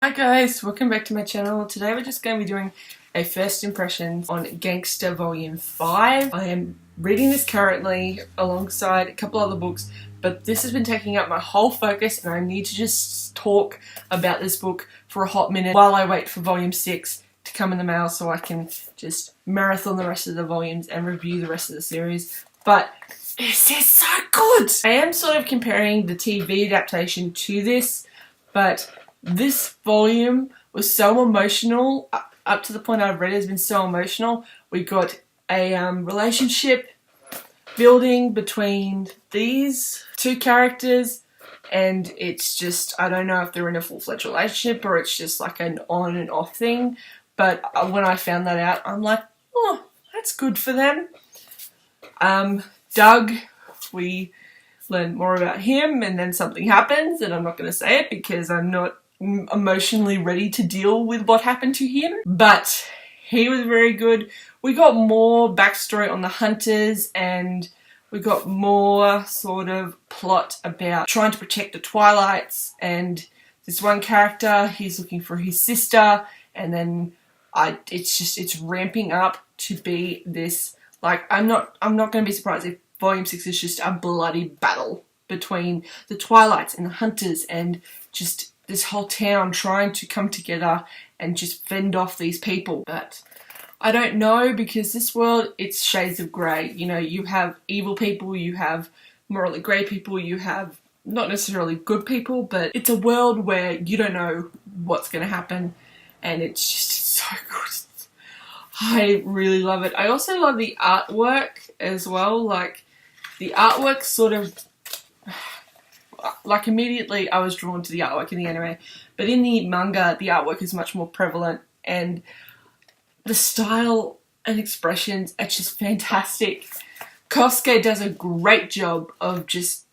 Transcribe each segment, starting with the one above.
Hi guys, welcome back to my channel. Today we're just going to be doing a first impression on Gangsta Volume 5. I am reading this currently alongside a couple other books, but this has been taking up my whole focus and I need to just talk about this book for a hot minute while I wait for Volume 6 to come in the mail so I can just marathon the rest of the volumes and review the rest of the series. But this is so good! I am sort of comparing the TV adaptation to this, but this volume was so emotional, up to the point I've read it has been so emotional. We got a relationship building between these two characters, and it's just, I don't know if they're in a full-fledged relationship or it's just like an on and off thing, but when I found that out, I'm like, oh, that's good for them. Doug, we learn more about him and then something happens, and I'm not going to say it because I'm not emotionally ready to deal with what happened to him, but he was very good. We got more backstory on the hunters and we got more sort of plot about trying to protect the Twilights, and this one character, he's looking for his sister, and then it's ramping up to be this, like, I'm not going to be surprised if Volume 6 is just a bloody battle between the Twilights and the hunters and just this whole town trying to come together and just fend off these people. But I don't know, because this world, it's shades of grey. You know, you have evil people, you have morally grey people, you have not necessarily good people, but it's a world where you don't know what's going to happen, and it's just so good. I really love it. I also love the artwork as well. Like, the artwork sort of, like, immediately I was drawn to the artwork in the anime, but in the manga the artwork is much more prevalent, and the style and expressions are just fantastic. Kosuke does a great job of just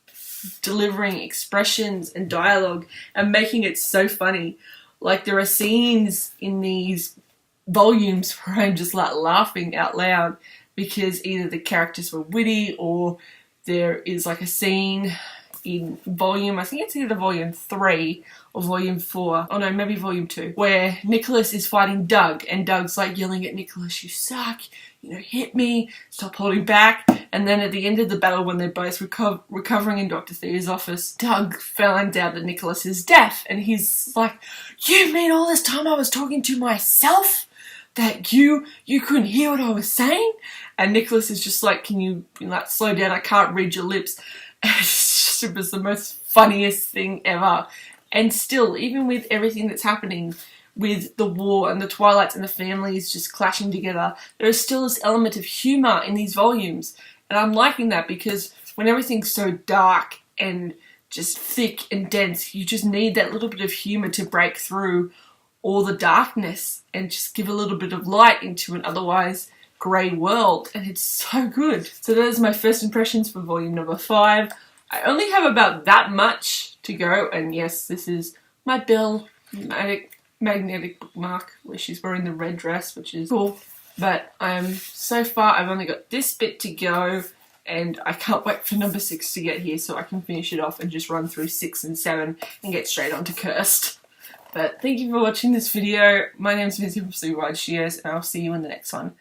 delivering expressions and dialogue and making it so funny. Like, there are scenes in these volumes where I'm just like laughing out loud because either the characters were witty, or there is like a scene in volume, I think it's either volume 3 or volume 4, oh no, maybe volume 2, where Nicholas is fighting Doug, and Doug's like yelling at Nicholas, "You suck, you know, hit me, stop holding back." And then at the end of the battle, when they're both recovering in Dr. Thea's office, Doug found out that Nicholas is deaf, and he's like, "You mean all this time I was talking to myself? That you couldn't hear what I was saying?" And Nicholas is just like, "Can you, like, slow down, I can't read your lips." It was the most funniest thing ever. And still, even with everything that's happening with the war and the Twilights and the families just clashing together, there is still this element of humour in these volumes. And I'm liking that, because when everything's so dark and just thick and dense, you just need that little bit of humour to break through all the darkness and just give a little bit of light into an otherwise grey world. And it's so good. So that is my first impressions for volume number 5. I only have about that much to go, and yes, this is my Belle magnetic bookmark where she's wearing the red dress, which is cool. But so far I've only got this bit to go, and I can't wait for number 6 to get here so I can finish it off and just run through 6 and 7 and get straight on to Cursed. But thank you for watching this video. My name is Maisie from SleepyWiredStudios, and I'll see you in the next one.